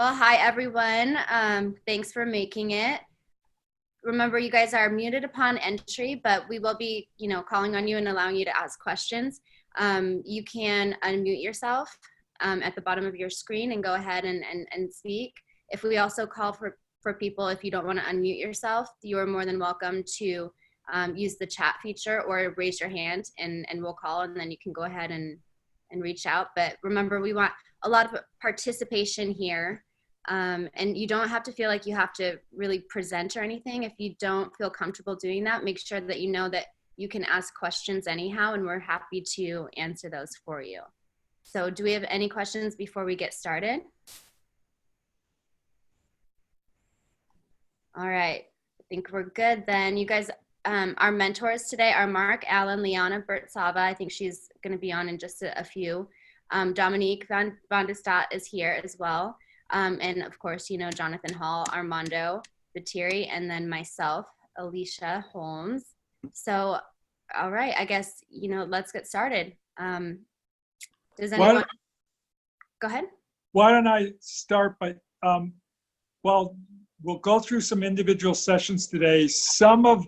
Well, hi everyone. Thanks for making it. Remember, you guys are muted upon entry, but we will be, calling on you and allowing you to ask questions. You can unmute yourself at the bottom of your screen and go ahead and speak. If we also call for people, if you don't want to unmute yourself, you are more than welcome to use the chat feature or raise your hand and we'll call, and then you can go ahead and reach out. But remember, we want a lot of participation here. And you don't have to feel like you have to really present or anything. If you don't feel comfortable doing that, make sure that you know that you can ask questions anyhow, and we're happy to answer those for you. So do we have any questions before we get started? All right, I think we're good then. You guys, our mentors today are Mark Allen, Liana Bertsava. I think she's going to be on in just a few. Dominique van de Staat is here as well. And of course, Jonathan Hall, Armando Batiri, and then myself, Alicia Holmes. So, all right, I guess, let's get started. Does anyone, go ahead. Why don't I start by, well, we'll go through some individual sessions today. Some of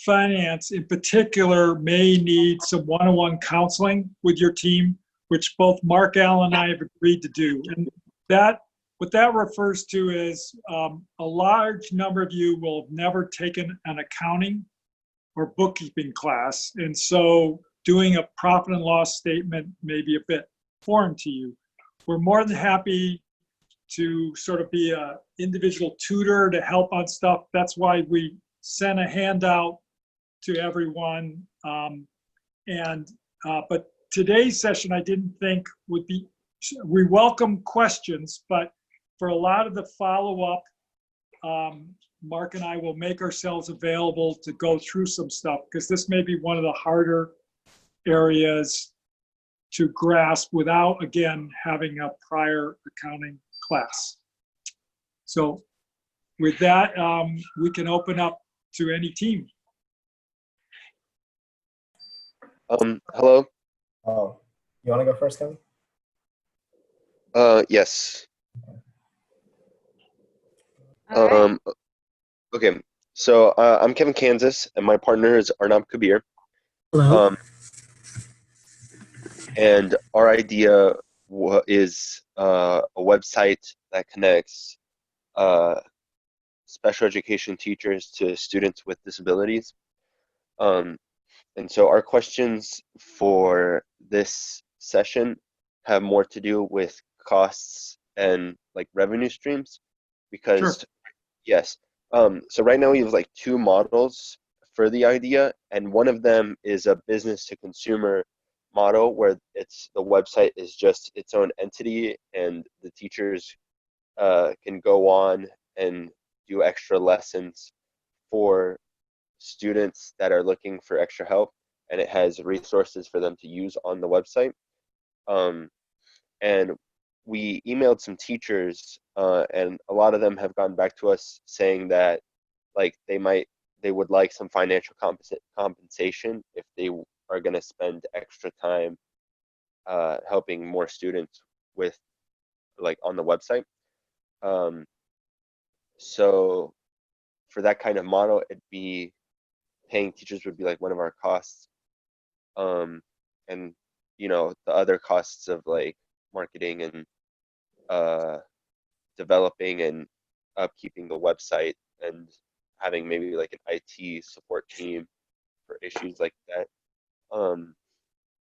finance in particular may need some one-on-one counseling with your team, which both Mark Allen and I have agreed to do. And what that refers to is a large number of you will have never taken an accounting or bookkeeping class. And so doing a profit and loss statement may be a bit foreign to you. We're more than happy to sort of be an individual tutor to help on stuff. That's why we sent a handout to everyone. But today's session I didn't think would be, we welcome questions, but for a lot of the follow-up, Mark and I will make ourselves available to go through some stuff, because this may be one of the harder areas to grasp without, again, having a prior accounting class. So with that, we can open up to any team. Hello. Oh, you want to go first, Kevin? Yes. Right. Okay, so I'm Kevin Kansas, and my partner is Arnab Kabir. Hello. And our idea is a website that connects special education teachers to students with disabilities. And so our questions for this session have more to do with costs and like revenue streams, because Sure. Yes. So right now we have like two models for the idea, and one of them is a business to consumer model where the website is just its own entity, and the teachers can go on and do extra lessons for students that are looking for extra help, and it has resources for them to use on the website. And we emailed some teachers, and a lot of them have gone back to us saying that like they would like some financial compensation if they are going to spend extra time helping more students with like on the website. So for that kind of model, it'd be paying teachers would be like one of our costs, and the other costs of like marketing and developing and upkeeping the website and having maybe like an IT support team for issues like that.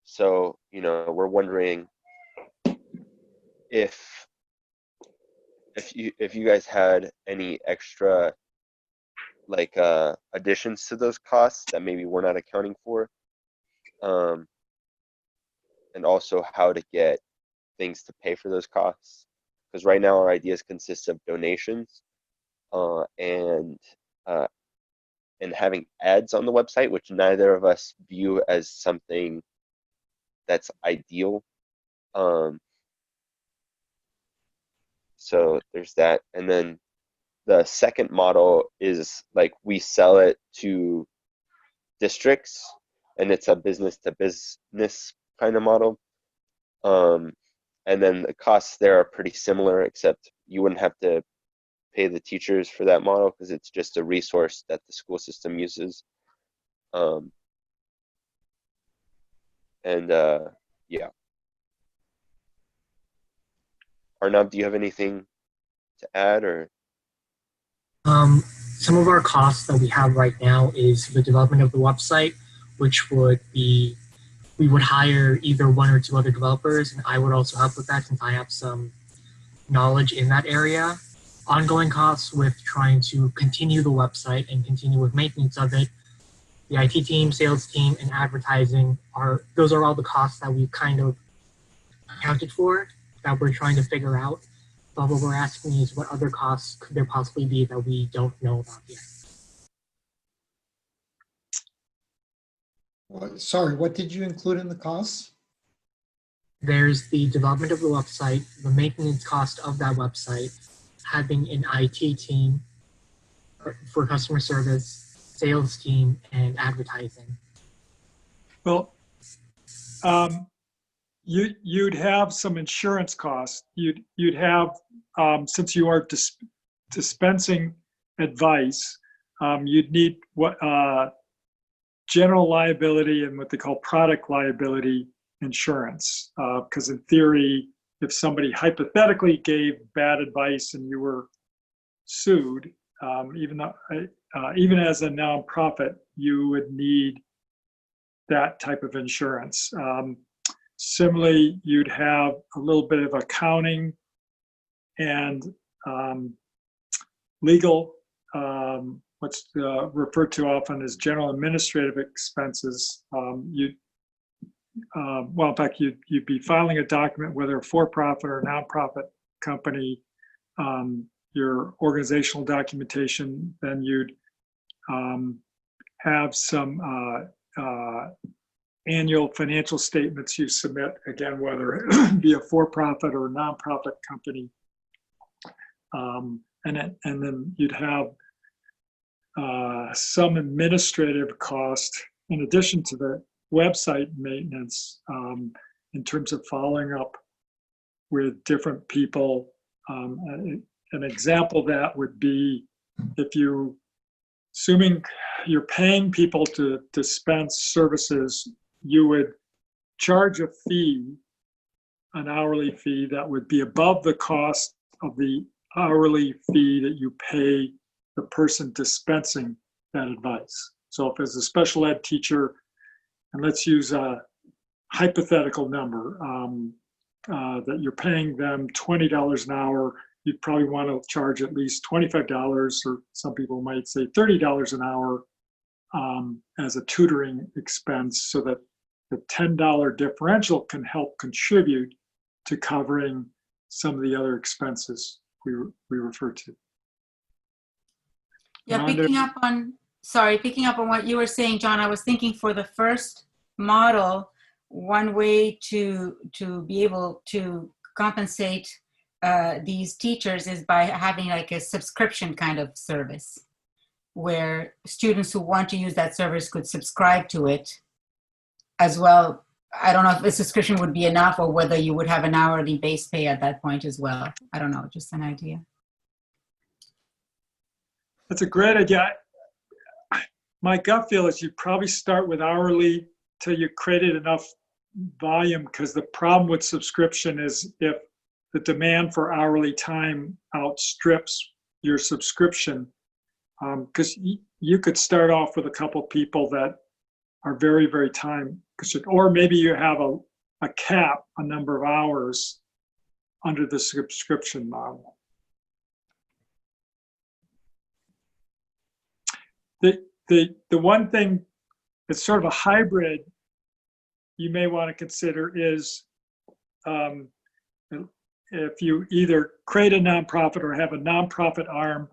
So we're wondering if you guys had any extra like additions to those costs that maybe we're not accounting for, and also how to get things to pay for those costs, because right now our ideas consist of donations and having ads on the website, which neither of us view as something that's ideal. So there's that. And then the second model is like we sell it to districts, and it's a business to business kind of model. And then the costs there are pretty similar, except you wouldn't have to pay the teachers for that model because it's just a resource that the school system uses. Yeah. Arnav, do you have anything to add or? Some of our costs that we have right now is the development of the website, which would be, we would hire either one or two other developers, and I would also help with that since I have some knowledge in that area. Ongoing costs with trying to continue the website and continue with maintenance of it. The IT team, sales team, and advertising those are all the costs that we kind of accounted for that we're trying to figure out. But what we're asking is what other costs could there possibly be that we don't know about yet? Sorry, what did you include in the costs? There's the development of the website, the maintenance cost of that website, having an IT team for customer service, sales team, and advertising. Well, you'd have some insurance costs. You'd have, since you are dispensing advice, you'd need what general liability and what they call product liability insurance. Because in theory, if somebody hypothetically gave bad advice and you were sued, even as a nonprofit, you would need that type of insurance. Similarly, you'd have a little bit of accounting and legal, what's referred to often as general administrative expenses. Well, in fact, you'd be filing a document, whether a for-profit or a nonprofit company, your organizational documentation, then you'd have some annual financial statements you submit, again, whether it be a for-profit or a nonprofit company. And then you'd have some administrative cost in addition to the website maintenance, in terms of following up with different people. An example of that would be if you, assuming you're paying people to dispense services, you would charge a fee, an hourly fee that would be above the cost of the hourly fee that you pay the person dispensing that advice. So if as a special ed teacher, and let's use a hypothetical number, that you're paying them $20 an hour, you'd probably want to charge at least $25, or some people might say $30 an hour as a tutoring expense, so that the $10 differential can help contribute to covering some of the other expenses we refer to. Yeah, picking up on what you were saying, John, I was thinking for the first model, one way to be able to compensate these teachers is by having like a subscription kind of service, where students who want to use that service could subscribe to it as well. I don't know if the subscription would be enough or whether you would have an hourly base pay at that point as well. I don't know, just an idea. That's a great idea. My gut feel is you probably start with hourly till you created enough volume, because the problem with subscription is if the demand for hourly time outstrips your subscription, because you could start off with a couple people that are very, very time constrained, or maybe you have a cap, a number of hours under the subscription model. The one thing that's sort of a hybrid you may want to consider is if you either create a nonprofit or have a nonprofit arm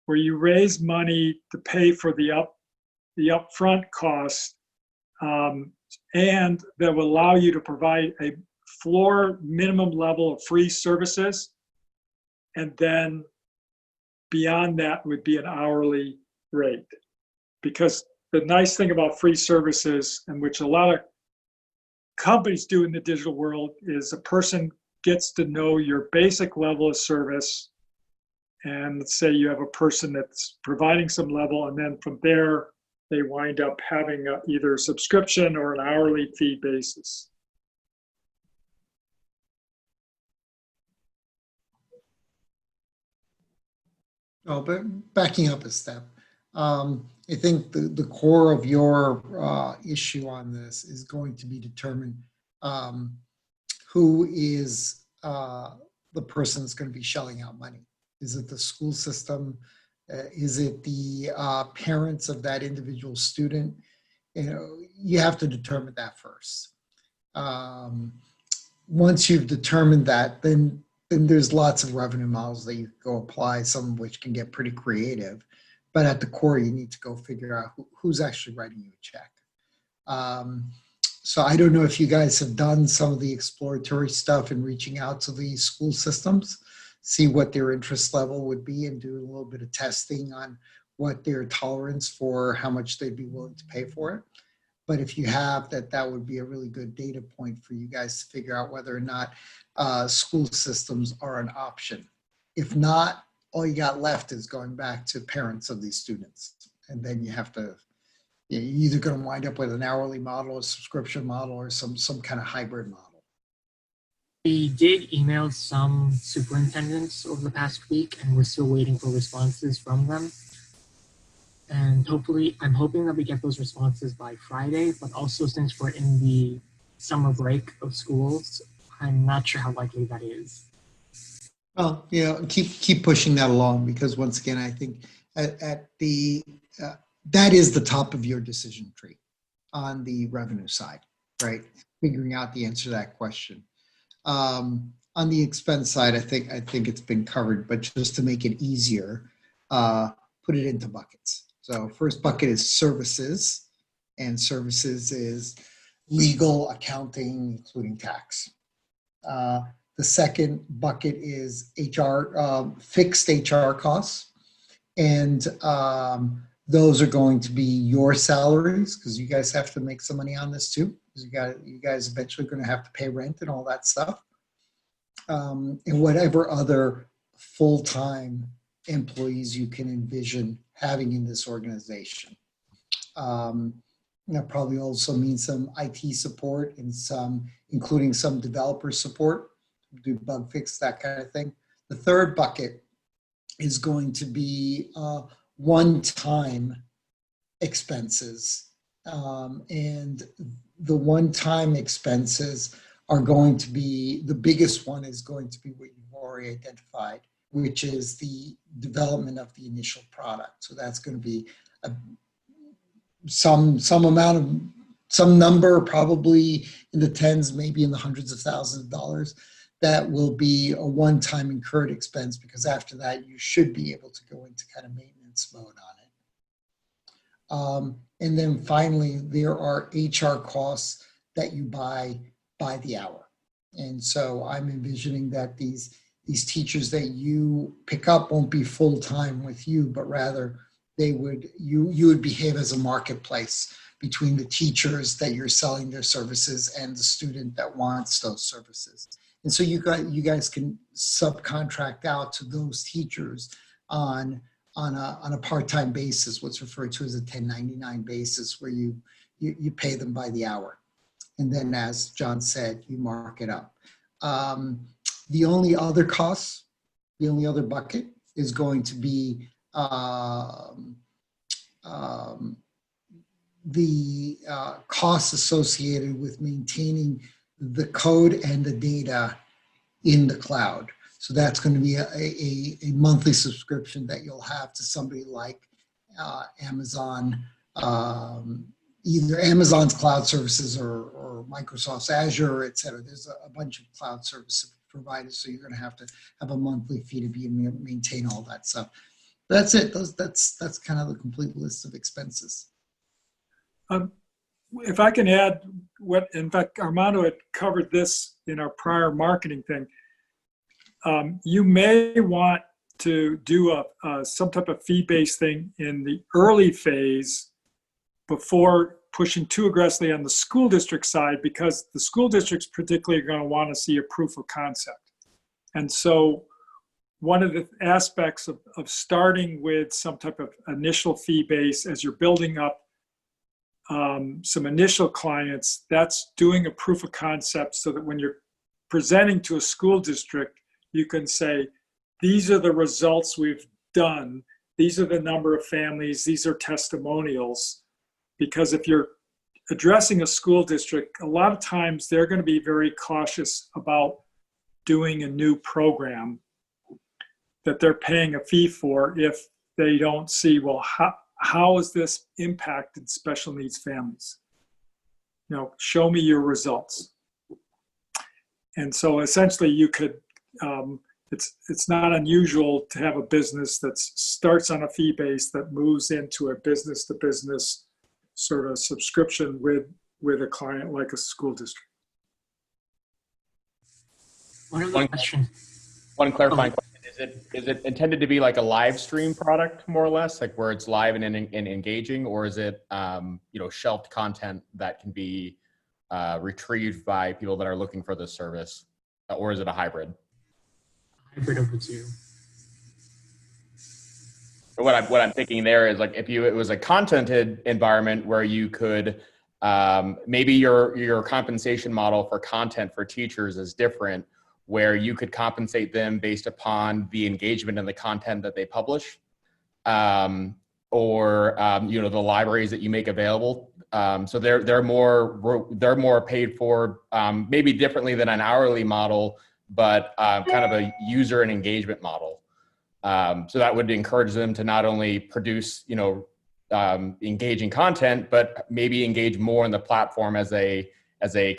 where you raise money to pay for the upfront costs, and that will allow you to provide a floor minimum level of free services, and then beyond that would be an hourly rate. Because the nice thing about free services, and which a lot of companies do in the digital world, is a person gets to know your basic level of service And let's say you have a person that's providing some level, and then from there, they wind up having either a subscription or an hourly fee basis. Oh, but backing up a step, I think the core of your issue on this is going to be determine who is the person that's going to be shelling out money. Is it the school system? Is it the parents of that individual student? You know, you have to determine that first. Once you've determined that, then there's lots of revenue models that you can go apply, some of which can get pretty creative. But at the core, you need to go figure out who's actually writing you a check. So I don't know if you guys have done some of the exploratory stuff in reaching out to the school systems, see what their interest level would be, and do a little bit of testing on what their tolerance for how much they'd be willing to pay for it. But if you have that, that would be a really good data point for you guys to figure out whether or not school systems are an option. If not, all you got left is going back to parents of these students. And then you have to, you're either going to wind up with an hourly model, a subscription model, or some kind of hybrid model. We did email some superintendents over the past week, and we're still waiting for responses from them. And hopefully, I'm hoping that we get those responses by Friday, but also since we're in the summer break of schools, I'm not sure how likely that is. Well, you know, keep pushing that along, because once again, I think at the that is the top of your decision tree on the revenue side, right? Figuring out the answer to that question. On the expense side, I think it's been covered, but just to make it easier, put it into buckets. So first bucket is services, and services is legal, accounting, including tax. The second bucket is HR, fixed HR costs. And those are going to be your salaries, because you guys have to make some money on this too. Because you guys eventually going to have to pay rent and all that stuff. And whatever other full-time employees you can envision having in this organization. That probably also means some IT support and including some developer support, do bug fix, that kind of thing. The third bucket is going to be one-time expenses. And the one-time expenses are going to be, the biggest one is going to be what you've already identified, which is the development of the initial product. So that's going to be some number, probably in the tens, maybe in the hundreds of thousands of dollars. That will be a one-time incurred expense, because after that, you should be able to go into kind of maintenance mode on it. And then finally, there are HR costs that you buy by the hour. And so I'm envisioning that these teachers that you pick up won't be full-time with you, but rather you would behave as a marketplace between the teachers that you're selling their services and the student that wants those services. And so you guys can subcontract out to those teachers on a part-time basis, what's referred to as a 1099 basis, where you pay them by the hour. And then, as John said, you mark it up. The only other costs, the only other bucket is going to be the costs associated with maintaining the code and the data in the cloud. So that's going to be a monthly subscription that you'll have to somebody like Amazon, either Amazon's cloud services or Microsoft's Azure, et cetera. There's a bunch of cloud service providers, so you're going to have a monthly fee to be maintain all that stuff. That's it. That's kind of the complete list of expenses. If I can add, in fact, Armando had covered this in our prior marketing thing. You may want to do some type of fee-based thing in the early phase before pushing too aggressively on the school district side, because the school districts particularly are going to want to see a proof of concept. And so one of the aspects of starting with some type of initial fee base as you're building up some initial clients, that's doing a proof of concept so that when you're presenting to a school district, you can say, these are the results we've done. These are the number of families. These are testimonials. Because if you're addressing a school district, a lot of times they're going to be very cautious about doing a new program that they're paying a fee for if they don't see, well, how has this impacted special needs families? You know, show me your results. And so essentially you could, it's not unusual to have a business that starts on a fee base that moves into a business to business sort of subscription with a client like a school district. One other question. One clarifying question. Is it intended to be like a live stream product, more or less, like where it's live and engaging, or is it shelved content that can be retrieved by people that are looking for this service, or is it a hybrid? Hybrid of the two. What I'm thinking there is, like, if it was a contented environment where you could maybe your compensation model for content for teachers is different, where you could compensate them based upon the engagement and the content that they publish, or the libraries that you make available. So they're more paid for, maybe differently than an hourly model, but kind of a user and engagement model. So that would encourage them to not only produce engaging content, but maybe engage more in the platform as a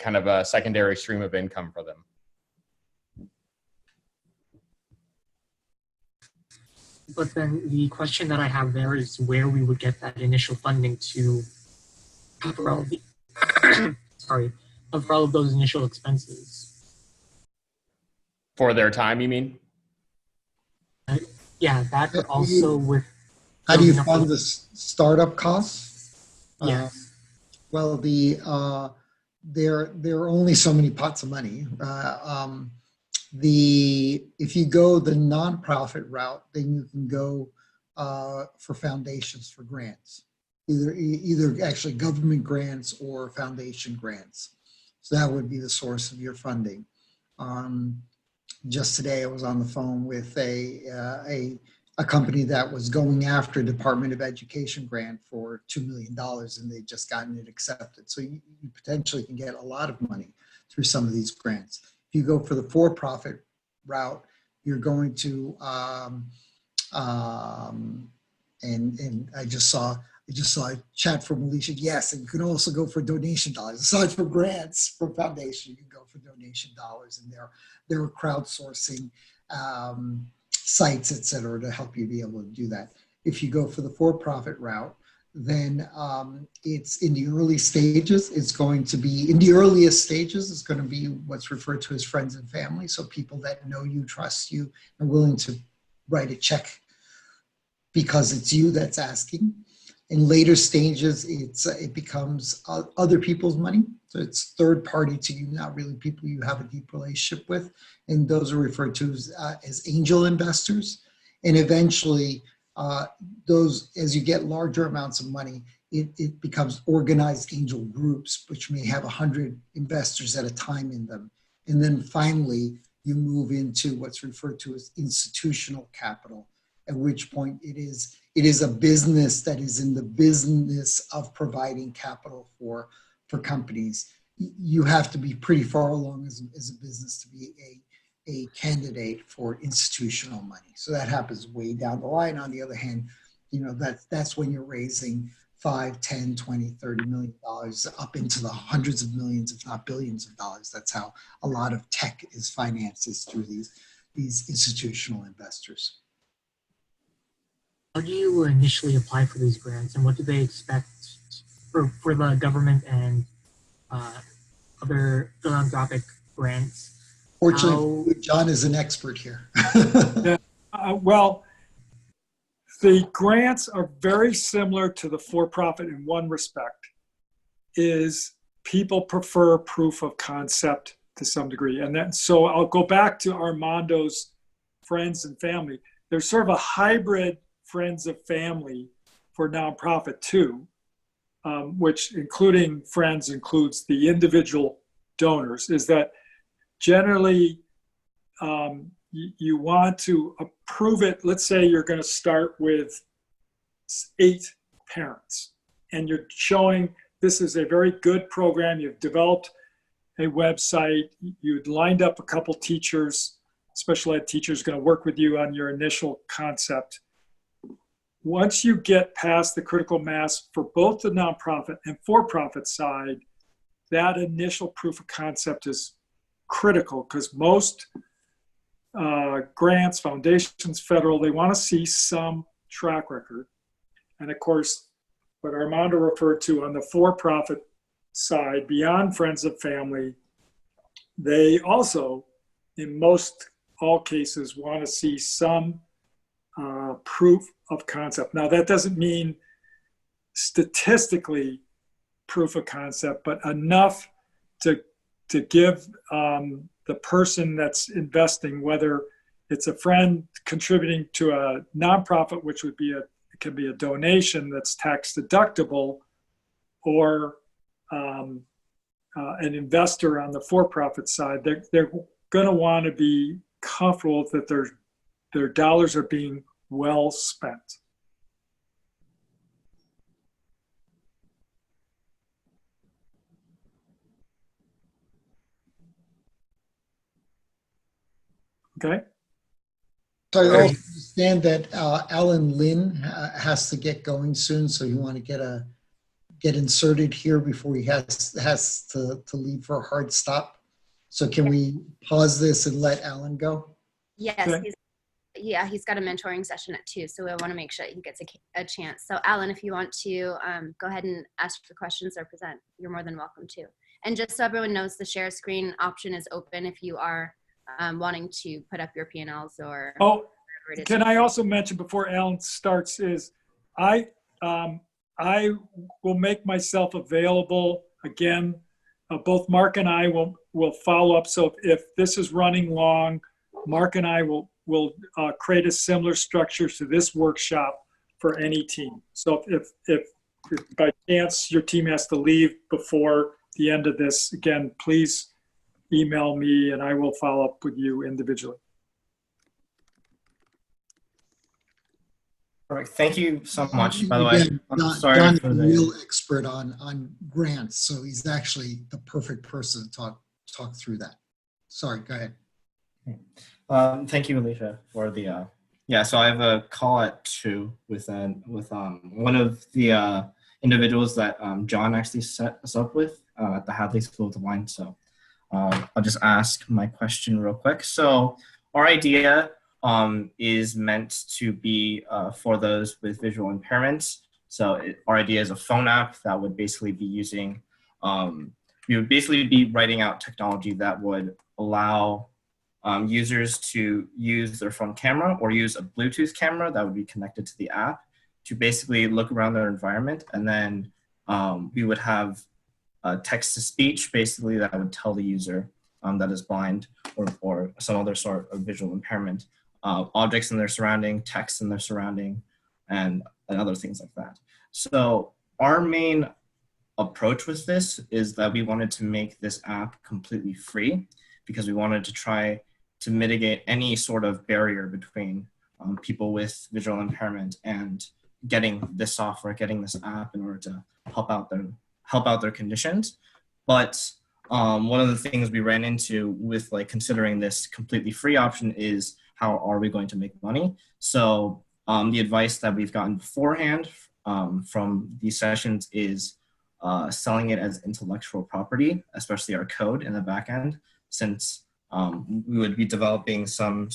kind of a secondary stream of income for them. But then the question that I have there is where we would get that initial funding to cover all of the cover all of those initial expenses. For their time, you mean? Yeah, that, but also with. How do you fund the startup costs? Yeah. Well, there are only so many pots of money. If you go the nonprofit route, then you can go for foundations for grants, either actually government grants or foundation grants. So that would be the source of your funding. Just today, I was on the phone with a company that was going after a Department of Education grant for $2 million, and they'd just gotten it accepted. So you potentially can get a lot of money through some of these grants. If you go for the for-profit route, you're going to, and I just saw a chat from Alicia. Yes, and you can also go for donation dollars. Aside from grants from foundation, you can go for donation dollars, and there are crowdsourcing sites, et cetera, to help you be able to do that. If you go for the for-profit route, then it's in the early stages. It's going to be, in the earliest stages, it's going to be what's referred to as friends and family. So people that know you, trust you, are willing to write a check because it's you that's asking. In later stages, it becomes other people's money. So it's third party to you, not really people you have a deep relationship with. And those are referred to as angel investors. And eventually, those, as you get larger amounts of money, it becomes organized angel groups, which may have 100 investors at a time in them. And then finally, you move into what's referred to as institutional capital, at which point it is a business that is in the business of providing capital for companies. You have to be pretty far along as a business to be a candidate for institutional money. So that happens way down the line. On the other hand, that's when you're raising $5, $10, $20, $30 million up into the hundreds of millions, if not billions of dollars. That's how a lot of tech is financed, is through these institutional investors. How do you initially apply for these grants, and what do they expect for the government and other philanthropic grants? Fortunately, John is an expert here. Well, the grants are very similar to the for-profit in one respect, is people prefer proof of concept to some degree. And then, so I'll go back to Armando's friends and family. There's sort of a hybrid friends of family for nonprofit too, which including friends includes the individual donors, is that generally you want to approve it. Let's say you're going to start with 8 parents and you're showing this is a very good program. You've developed a website. You'd lined up a couple teachers, special ed teachers going to work with you on your initial concept. Once you get past the critical mass for both the nonprofit and for-profit side, that initial proof of concept is critical because most grants, foundations, federal, they want to see some track record. And of course, what Armando referred to on the for-profit side, beyond friends and family, they also, in most all cases, want to see some proof of concept. Now, that doesn't mean statistically proof of concept, but enough to give the person that's investing, whether it's a friend contributing to a nonprofit, which would be it can be a donation that's tax deductible, or an investor on the for-profit side, they're going to want to be comfortable that their dollars are being well spent. Okay. So I also understand that Alan Lynn has to get going soon, so you want to get inserted here before he has to leave for a hard stop. So can we pause this and let Alan go? Yes, Okay. he's got a mentoring session at 2, so we want to make sure he gets a chance. So Alan, if you want to go ahead and ask for questions or present, you're more than welcome to. And just so everyone knows, the share screen option is open if you are wanting to put up your P&Ls or Oh, whatever it is. can I also mention before Alan starts is I will make myself available again. Both Mark and I will follow up. So if this is running long, Mark and I will create a similar structure to this workshop for any team. So if by chance your team has to leave before the end of this, again, please email me and I will follow up with you individually. Perfect. Thank you so much. By the way, Again, I'm Don sorry is for a the. real expert on grants, so he's actually the perfect person to talk through that. Sorry, go ahead. Thank you, Alicia, for the. Yeah, so I have a call at 2 with one of the individuals that John actually set us up with at the Hadley School of the Wine. So I'll just ask my question real quick. So our idea is meant to be for those with visual impairments. So our idea is a phone app that would basically be using, we would basically be writing out technology that would allow users to use their phone camera or use a Bluetooth camera that would be connected to the app to basically look around their environment. And then we would have text to speech basically that would tell the user that is blind or some other sort of visual impairment, objects in their surrounding, text in their surrounding, and other things like that. So our main approach with this is that we wanted to make this app completely free because we wanted to try to mitigate any sort of barrier between people with visual impairment and getting this software, getting this app in order to help out their conditions. But one of the things we ran into with considering this completely free option is how are we going to make money? So the advice that we've gotten beforehand from these sessions is selling it as intellectual property, especially our code in the back end, since we would be developing some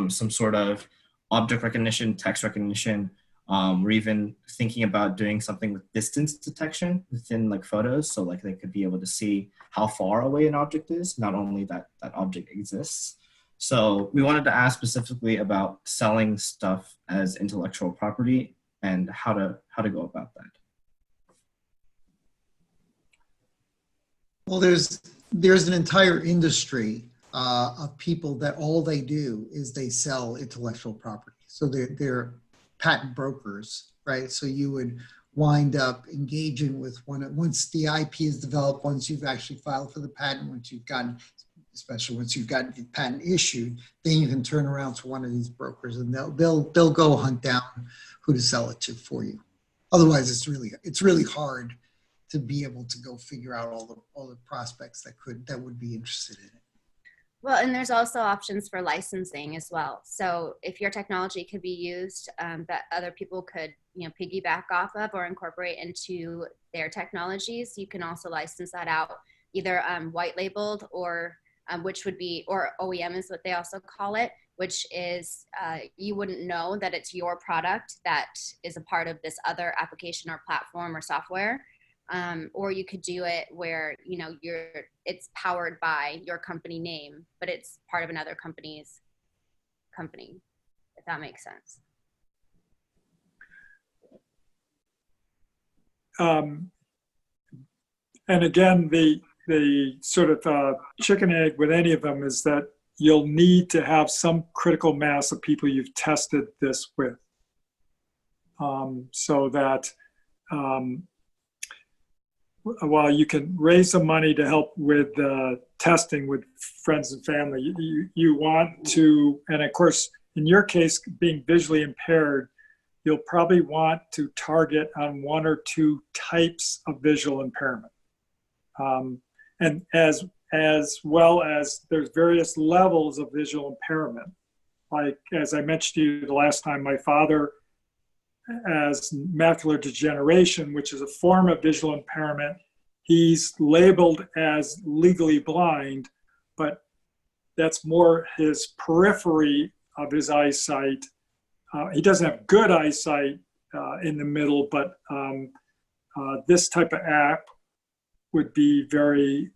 sort of object recognition, text recognition. We're even thinking about doing something with distance detection within photos. So they could be able to see how far away an object is, not only that that object exists. So we wanted to ask specifically about selling stuff as intellectual property and how to go about that. Well, there's an entire industry of people that all they do is they sell intellectual property. So they're patent brokers, right? So you would wind up engaging with once the IP is developed, once you've actually filed for the patent, once you've gotten, especially once you've gotten the patent issued, then you can turn around to one of these brokers and they'll go hunt down who to sell it to for you. Otherwise, it's really hard to be able to go figure out all the prospects that would be interested in it. Well, and there's also options for licensing as well. So if your technology could be used that other people could, piggyback off of or incorporate into their technologies, you can also license that out, either white labeled or which would be, or OEM is what they also call it, which is you wouldn't know that it's your product that is a part of this other application or platform or software. Or you could do it where, it's powered by your company name, but it's part of another company's company, if that makes sense. And again, the sort of chicken egg with any of them is that you'll need to have some critical mass of people you've tested this with, so that while you can raise some money to help with testing with friends and family, you want to, and of course, in your case, being visually impaired, you'll probably want to target on one or two types of visual impairment. And as well as there's various levels of visual impairment. Like, as I mentioned to you the last time, my father has macular degeneration, which is a form of visual impairment. He's labeled as legally blind, but that's more his periphery of his eyesight. He doesn't have good eyesight in the middle, but this type of app would be very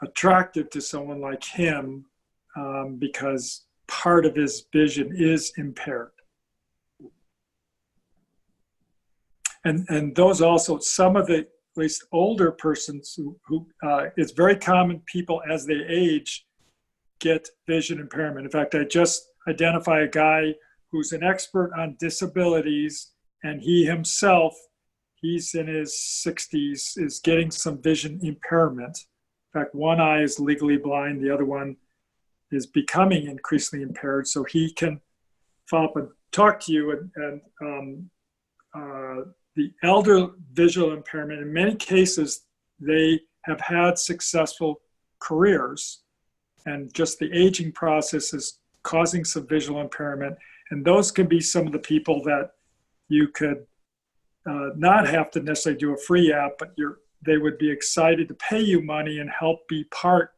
attractive to someone like him because part of his vision is impaired. And those also, some of the at least older persons who it's very common, people as they age get vision impairment. In fact, I just identify a guy who's an expert on disabilities, and he himself, he's in his 60s, is getting some vision impairment. In fact, one eye is legally blind, the other one is becoming increasingly impaired. So he can follow up and talk to you. And the elder visual impairment, in many cases, they have had successful careers, and just the aging process is causing some visual impairment. And those can be some of the people that you could not have to necessarily do a free app, but they would be excited to pay you money and help be part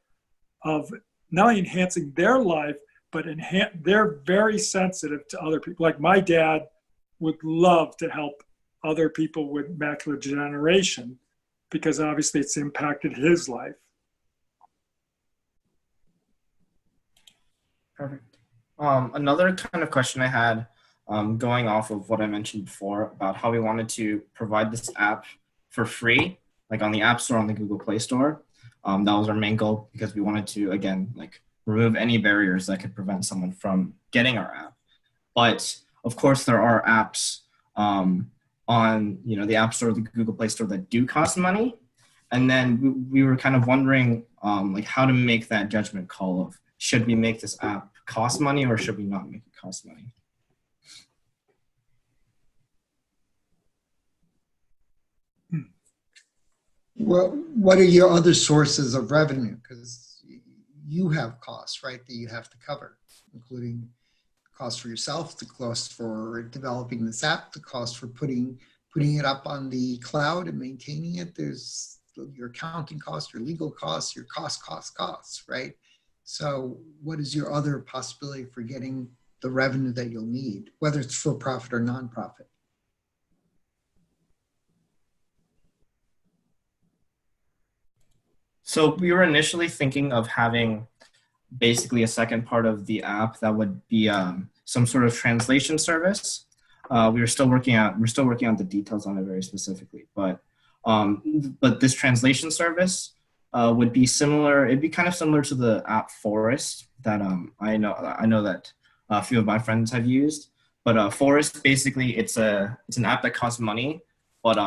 of not only enhancing their life, but they're very sensitive to other people. Like my dad would love to help other people with macular degeneration because obviously it's impacted his life. Perfect. Another kind of question I had, going off of what I mentioned before about how we wanted to provide this app for free, like on the App Store, on the Google Play Store. That was our main goal because we wanted to, again, like remove any barriers that could prevent someone from getting our app. But of course, there are apps on the App Store, the Google Play Store that do cost money. And then we were kind of wondering like how to make that judgment call of, should we make this app cost money or should we not make it cost money? Well, what are your other sources of revenue? Because you have costs, right, that you have to cover, including cost for yourself, the cost for developing this app, the cost for putting it up on the cloud and maintaining it. There's your accounting costs, your legal costs, your costs, right? So what is your other possibility for getting the revenue that you'll need, whether it's for profit or nonprofit? So we were initially thinking of having basically a second part of the app that would be some sort of translation service. We're still working on the details on it very specifically, but this translation service would be similar. It'd be kind of similar to the app Forest that I know that a few of my friends have used. But Forest, basically, it's an app that costs money, but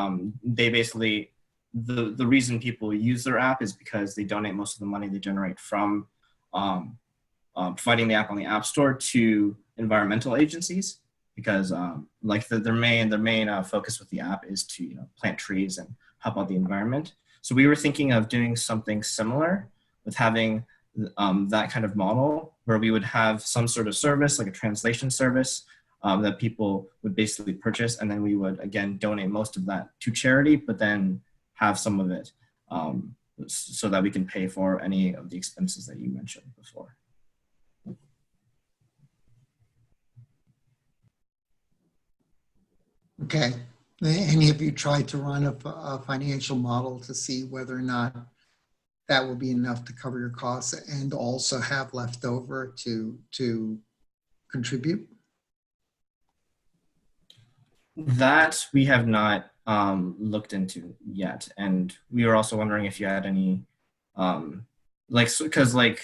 they basically the reason people use their app is because they donate most of the money they generate from providing the app on the App Store to environmental agencies, because like their main focus with the app is to plant trees and help out the environment. So we were thinking of doing something similar with having that kind of model where we would have some sort of service, like a translation service, that people would basically purchase, and then we would again donate most of that to charity, but then have some of it so that we can pay for any of the expenses that you mentioned before. Okay. Any of you tried to run a financial model to see whether or not that will be enough to cover your costs and also have left over to contribute? That we have not looked into yet, and we were also wondering if you had any, because like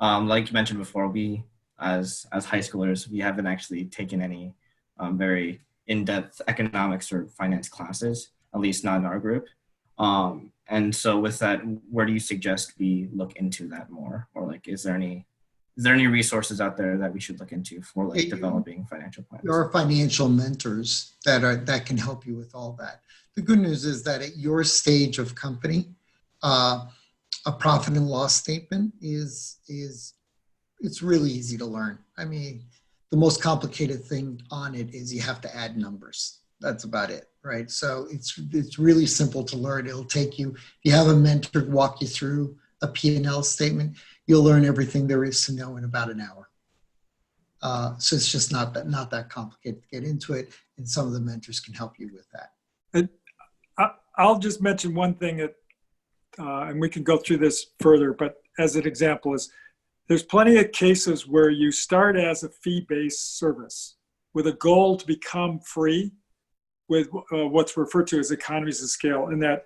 you mentioned before, we as high schoolers, we haven't actually taken any very in-depth economics or finance classes, at least not in our group. And so with that, where do you suggest we look into that more, or like, is there any resources out there that we should look into for like developing financial plans? There are financial mentors that can help you with all that. The good news is that at your stage of company, a profit and loss statement is it's really easy to learn. I mean, the most complicated thing on it is you have to add numbers. That's about it, right? So it's really simple to learn. It'll take you, if you have a mentor walk you through a P&L statement, you'll learn everything there is to know in about an hour. So it's just not that complicated to get into it, and some of the mentors can help you with that. I'll just mention one thing that, and we can go through this further, but as an example is, there's plenty of cases where you start as a fee-based service with a goal to become free with what's referred to as economies of scale, and that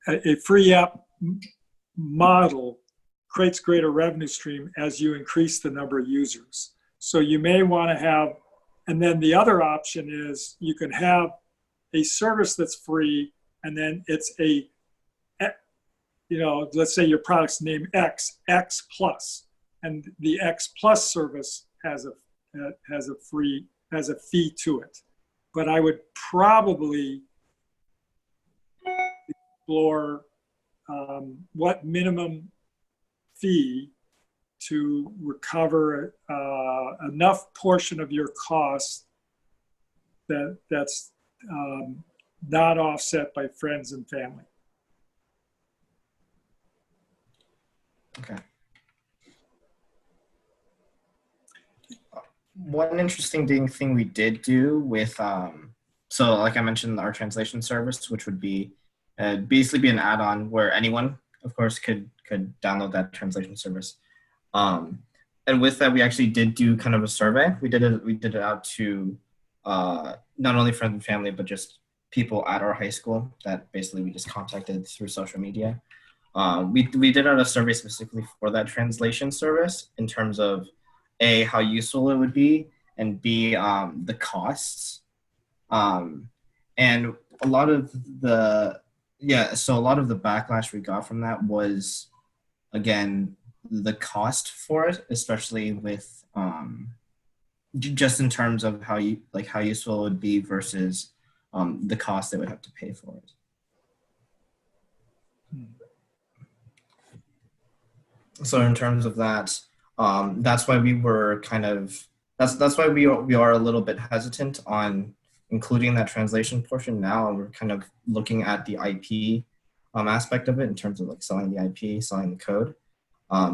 a free app model creates greater revenue stream as you increase the number of users. So you may want to have, and then the other option is you can have a service that's free, and then it's a, let's say your product's name X plus, and the X plus service has a fee to it. But I would probably explore what minimum fee to recover enough portion of your cost that's not offset by friends and family. Okay. One interesting thing we did do with, so like I mentioned, our translation service, which would be basically be an add-on where anyone, of course, could download that translation service. And with that, we actually did do kind of a survey. We did it out to not only friends and family, but just people at our high school that basically we just contacted through social media. We did out a survey specifically for that translation service in terms of A, how useful it would be, and B, the costs. And a lot of the backlash we got from that was, again, the cost for it, especially with just in terms of how useful it would be versus the cost they would have to pay for it. So in terms of that, that's why we were kind of, that's why we are a little bit hesitant on including that translation portion now. And we're kind of looking at the IP aspect of it in terms of like selling the IP, selling the code,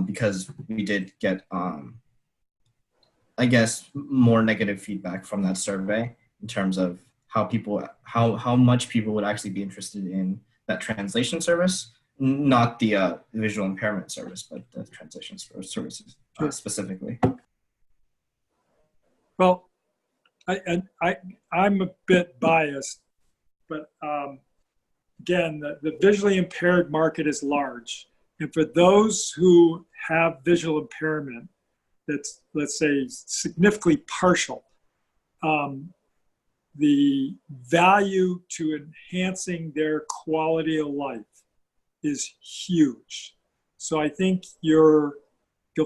because we did get, I guess, more negative feedback from that survey in terms of how much people would actually be interested in that translation service. Not the visual impairment service, but the translation services specifically. Well, I'm a bit biased, but again, the visually impaired market is large. And for those who have visual impairment that's, let's say, significantly partial, the value to enhancing their quality of life is huge. So I think you'll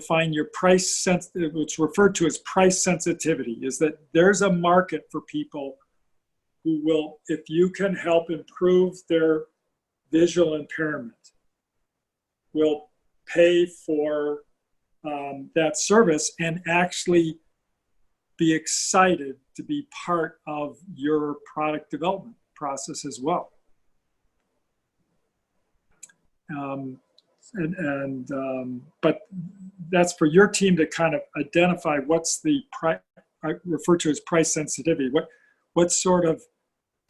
find your price sensitive, what's referred to as price sensitivity, is that there's a market for people who will, if you can help improve their visual impairment, will pay for that service and actually be excited to be part of your product development process as well. But that's for your team to kind of identify what's the I refer to as price sensitivity. What sort of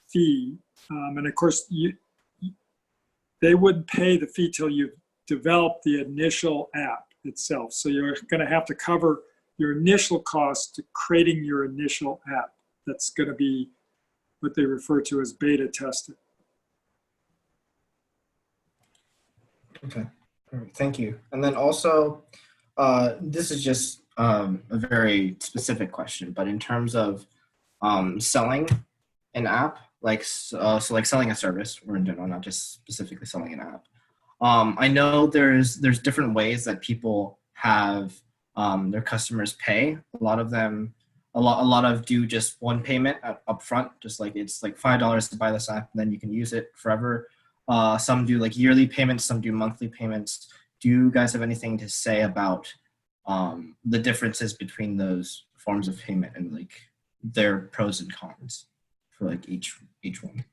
fee? And of course, they wouldn't pay the fee till you've developed the initial app itself. So you're going to have to cover your initial cost to creating your initial app. That's going to be what they refer to as beta tested. Okay, perfect. Thank you. And then also, this is just a very specific question, but in terms of selling an app, like so like selling a service or in general, not just specifically selling an app. I know there's different ways that people have their customers pay. A lot of them, a lot of do just one payment up front, just like it's like $5 to buy this app, and then you can use it forever. Some do like yearly payments, some do monthly payments. Do you guys have anything to say about the differences between those forms of payment and like their pros and cons for like each one?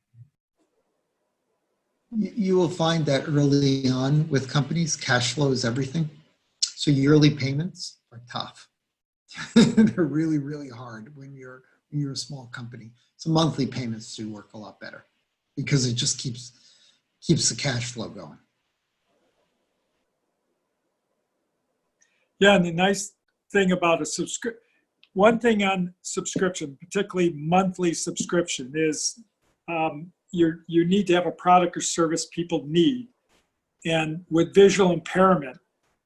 You will find that early on with companies, cash flow is everything. So yearly payments are tough. They're really, really hard when you're a small company. So monthly payments do work a lot better because it just keeps the cash flow going. Yeah, and the nice thing about one thing on subscription, particularly monthly subscription, is you need to have a product or service people need. And with visual impairment,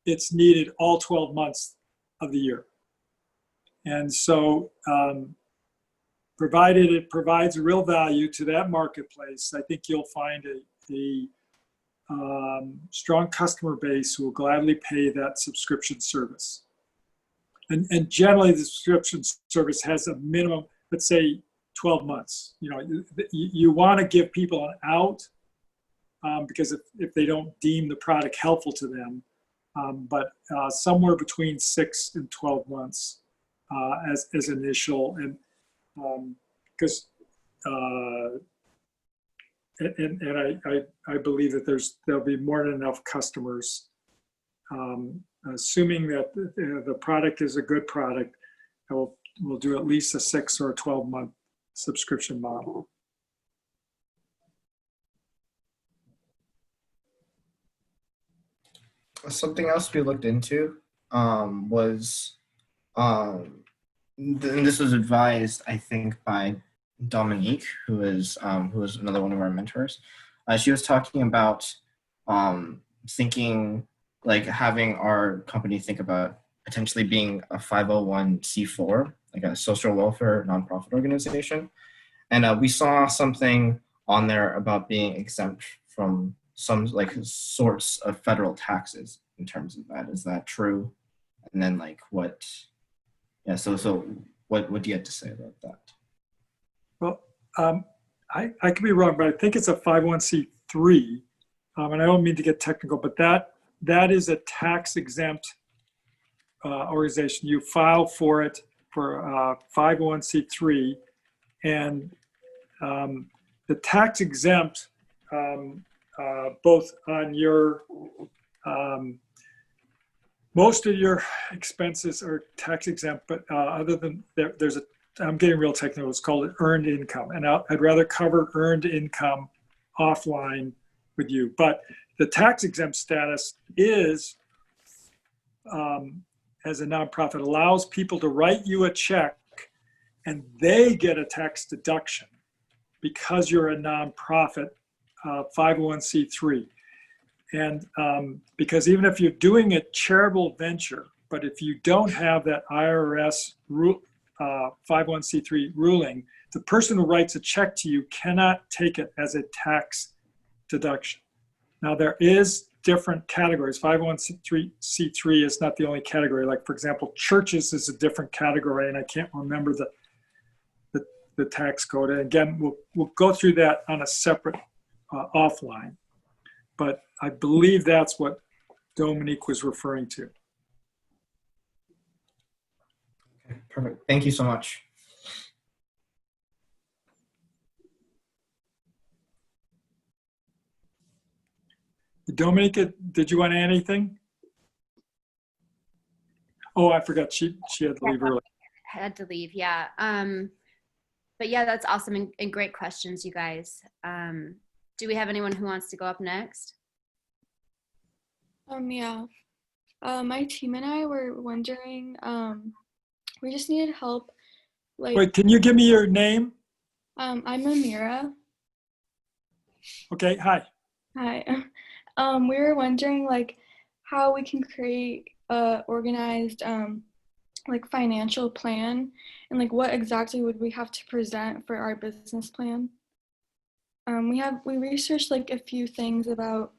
it's needed all 12 months of the year. And so provided it provides real value to that marketplace, I think you'll find a strong customer base who will gladly pay that subscription service. And generally the subscription service has a minimum, let's say 12 months. You know, you want to give people an out because if they don't deem the product helpful to them, but somewhere between 6 and 12 months as initial, and because I believe that there'll be more than enough customers, assuming that the product is a good product, we'll do at least a 6 or a 12-month subscription model. Something else we looked into was, and this was advised, I think, by Dominique, who is another one of our mentors. She was talking about thinking, like having our company think about potentially being a 501c4, like a social welfare nonprofit organization. And we saw something on there about being exempt from some like sorts of federal taxes in terms of that. Is that true? And then like what, yeah, so what do you have to say about that? Well, I could be wrong, but I think it's a 501c3. And I don't mean to get technical, but that is a tax exempt organization. You file for it for 501c3, and the tax exempt, both on your, most of your expenses are tax exempt, but other than there's a, I'm getting real technical, it's called earned income. And I'd rather cover earned income offline with you. But the tax exempt status is, as a nonprofit, allows people to write you a check and they get a tax deduction because you're a nonprofit 501c3. And because even if you're doing a charitable venture, but if you don't have that IRS 501c3 ruling, the person who writes a check to you cannot take it as a tax deduction. Now there is different categories. 501c3 is not the only category. Like for example, churches is a different category, and I can't remember the tax code. And again, we'll go through that on a separate offline. But I believe that's what Dominique was referring to. Okay, perfect. Thank you so much. Dominica, did you want to add anything? Oh, I forgot she had to leave early. Had to leave, yeah. But yeah, that's awesome and great questions, you guys. Do we have anyone who wants to go up next? Yeah. My team and I were wondering, we just needed help. Like, Wait, can you give me your name? I'm Amira. Okay, hi. Hi. We were wondering like how we can create a organized like financial plan, and like what exactly would we have to present for our business plan. We researched like a few things about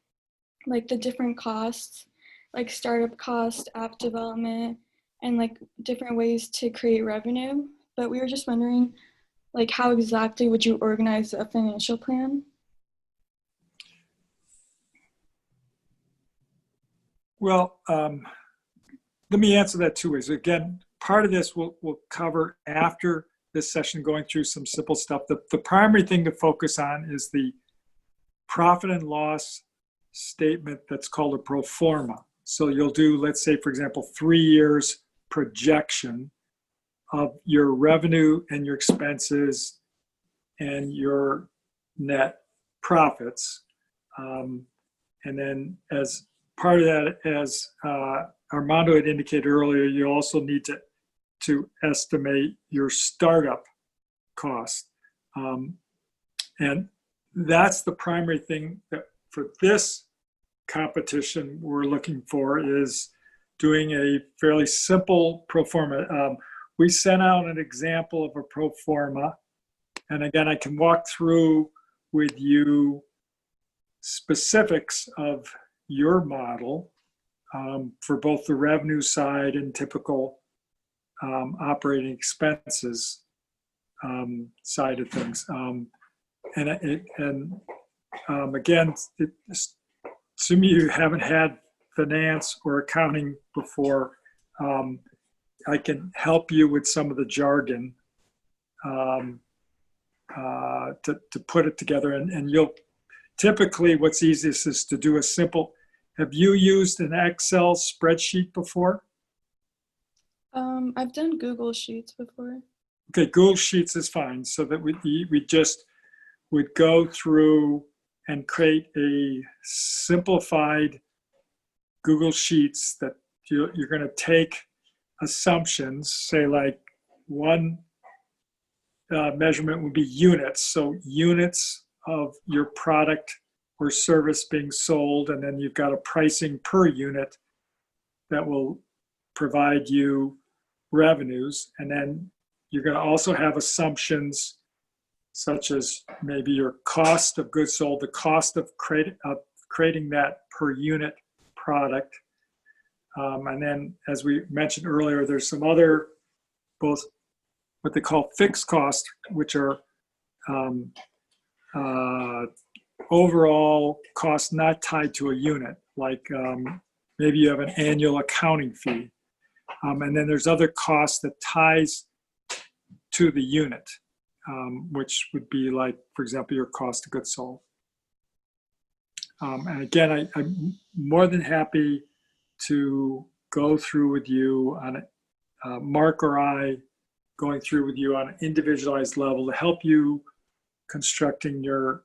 like the different costs, like startup cost, app development, and like different ways to create revenue. But we were just wondering like how exactly would you organize a financial plan? Well, let me answer that two ways. Again, part of this we'll cover after this session, going through some simple stuff. The primary thing to focus on is the profit and loss statement that's called a pro forma. So you'll do, let's say, for example, 3 years projection of your revenue and your expenses and your net profits. And then as part of that, as Armando had indicated earlier, you also need to estimate your startup cost. And that's the primary thing that for this competition we're looking for, is doing a fairly simple pro forma. We sent out an example of a pro forma, and again, I can walk through with you specifics of your model for both the revenue side and typical operating expenses side of things. Again, assuming you haven't had finance or accounting before, I can help you with some of the jargon to put it together. And you'll typically, what's easiest is to do a simple. Have you used an Excel spreadsheet before? I've done Google Sheets before. Okay, Google Sheets is fine. So that we just would go through and create a simplified Google Sheets that you're going to take assumptions, say like one measurement would be units. So units of your product or service being sold, and then you've got a pricing per unit that will provide you revenues. And then you're going to also have assumptions such as maybe your cost of goods sold, the cost of creating that per unit product. And then, as we mentioned earlier, there's some other, both what they call fixed costs, which are overall costs not tied to a unit, like maybe you have an annual accounting fee. And then there's other costs that ties to the unit, which would be like, for example, your cost of goods sold. And again, I'm more than happy to go through with you on it, Mark or I going through with you on an individualized level to help you constructing your,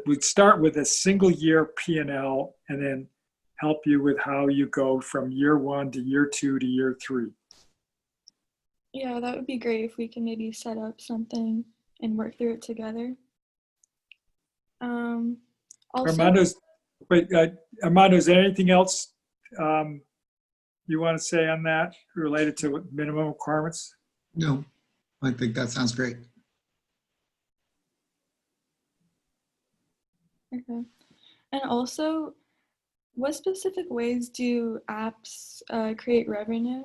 we'd start with a single year P&L and then help you with how you go from year 1 to year 2 to year 3. Yeah, that would be great if we can maybe set up something and work through it together. Also, Armando, is there anything else you want to say on that related to minimum requirements? No, I think that sounds great. okay. And also, what specific ways do apps create revenue?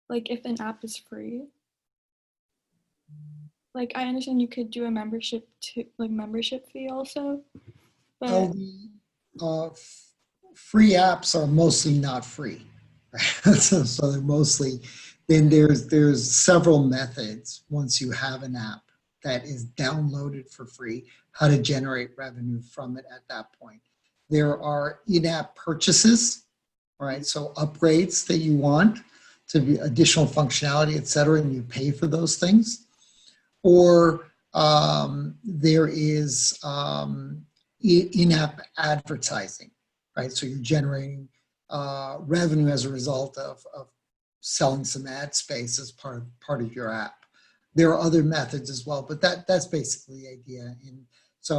Like if an app is free? Like I understand you could do a membership fee also, but Well, free apps are mostly not free. So they're mostly, then there's several methods once you have an app that is downloaded for free, how to generate revenue from it at that point. There are in-app purchases, right? So upgrades that you want to be additional functionality, et cetera, and you pay for those things. Or there is in-app advertising, right? So you're generating revenue as a result of selling some ad space as part of your app. There are other methods as well, but that's basically the idea. And so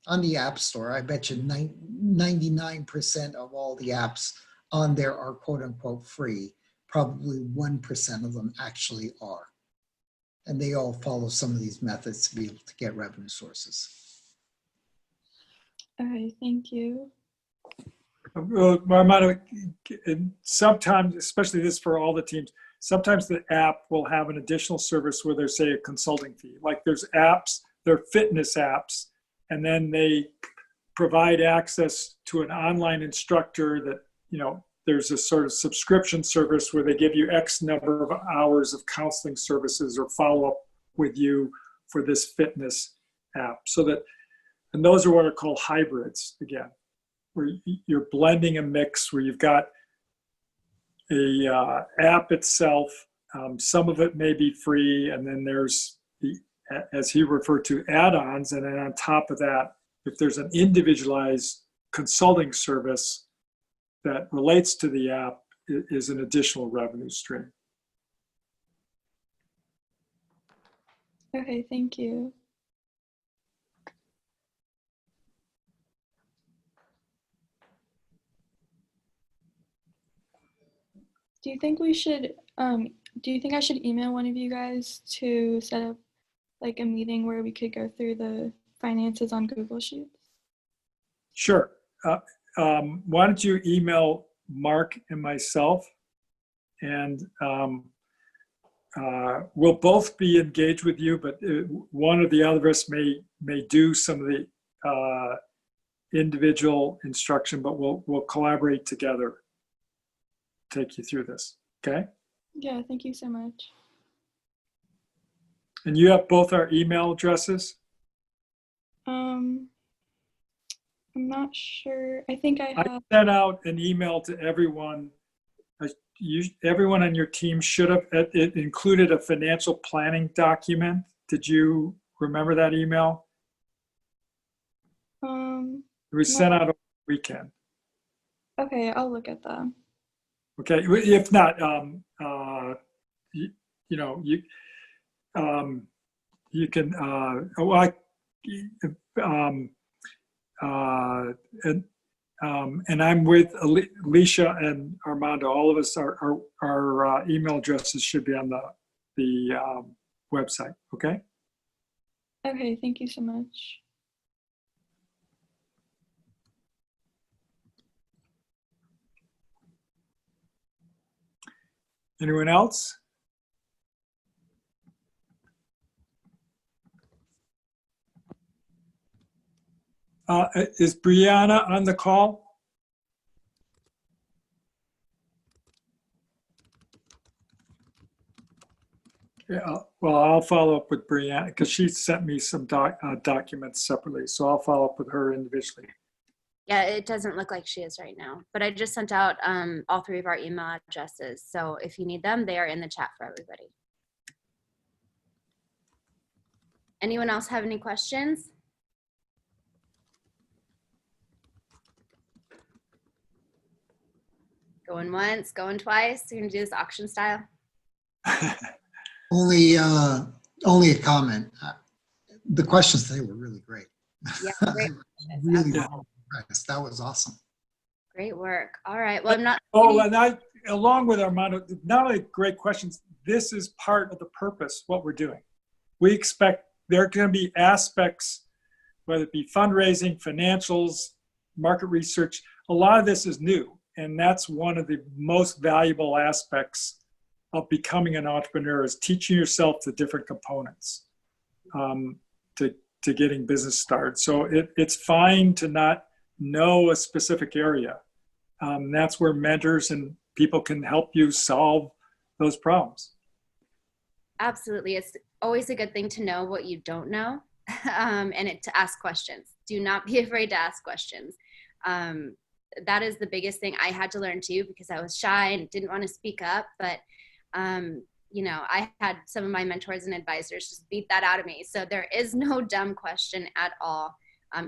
on the App Store, I bet you 99% of all the apps on there are quote unquote free. Probably 1% of them actually are. And they all follow some of these methods to be able to get revenue sources. okay, thank you. Well, Armando, sometimes, especially this for all the teams, sometimes the app will have an additional service where there's, say, a consulting fee. Like there's apps, they're fitness apps, and then they provide access to an online instructor that, there's a sort of subscription service where they give you X number of hours of counseling services or follow up with you for this fitness app. And those are what are called hybrids, again, where you're blending a mix where you've got a app itself. Some of it may be free, and then there's as he referred to, add-ons, and then on top of that, if there's an individualized consulting service that relates to the app, is an additional revenue stream. Okay, thank you. Do you think I should email one of you guys to set up like a meeting where we could go through the finances on Google Sheets? Sure. Why don't you email Mark and myself, and we'll both be engaged with you, but one or the other of us may do some of the individual instruction, but we'll collaborate together, take you through this. Okay? Yeah, thank you so much. And you have both our email addresses? I'm not sure. I think I have. I sent out an email to everyone. Everyone on your team should have, it included a financial planning document. Did you remember that email? It was sent out over the weekend. Okay, I'll look at that. Okay, if not, you can, and I'm with Alicia and Armando. All of us, our email addresses should be on the website. Okay. Okay, thank you so much. Anyone else? Is Brianna on the call? Yeah, well, I'll follow up with Brianna because she sent me some documents separately. So I'll follow up with her individually. Yeah, it doesn't look like she is right now, but I just sent out all 3 of our email addresses. So if you need them, they are in the chat for everybody. Anyone else have any questions? Going once, going twice. You're gonna do this auction style? Only a comment. The questions today were really great. Yeah, great. Really Yeah. impressed. That was awesome. Great work. All right. Well, I'm not. Oh, and along with Armando, not only great questions, this is part of the purpose, what we're doing. We expect there are going to be aspects, whether it be fundraising, financials, market research, a lot of this is new. And that's one of the most valuable aspects of becoming an entrepreneur is teaching yourself the different components to getting business started. So it's fine to not know a specific area. That's where mentors and people can help you solve those problems. Absolutely. It's always a good thing to know what you don't know and to ask questions. Do not be afraid to ask questions. That is the biggest thing I had to learn too, because I was shy and didn't want to speak up. But, you know, I had some of my mentors and advisors just beat that out of me. So there is no dumb question at all.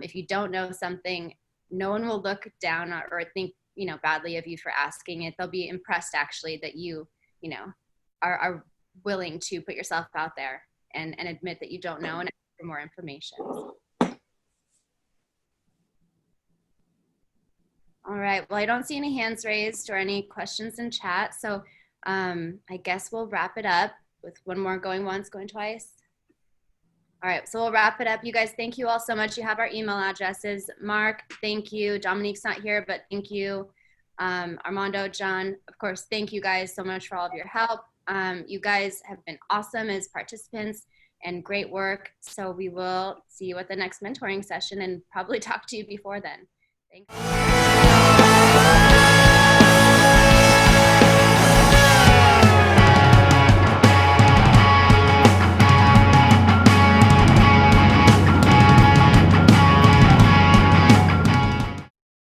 If you don't know something, no one will look down or think, you know, badly of you for asking it. They'll be impressed actually that you know, are willing to put yourself out there and admit that you don't know and ask for more information. All right, well, I don't see any hands raised or any questions in chat. So I guess we'll wrap it up with one more going once, going twice. All right, so we'll wrap it up. You guys, thank you all so much. You have our email addresses. Mark, thank you. Dominique's not here, but thank you. Armando, John, of course, thank you guys so much for all of your help. You guys have been awesome as participants and great work. So we will see you at the next mentoring session and probably talk to you before then. Thanks.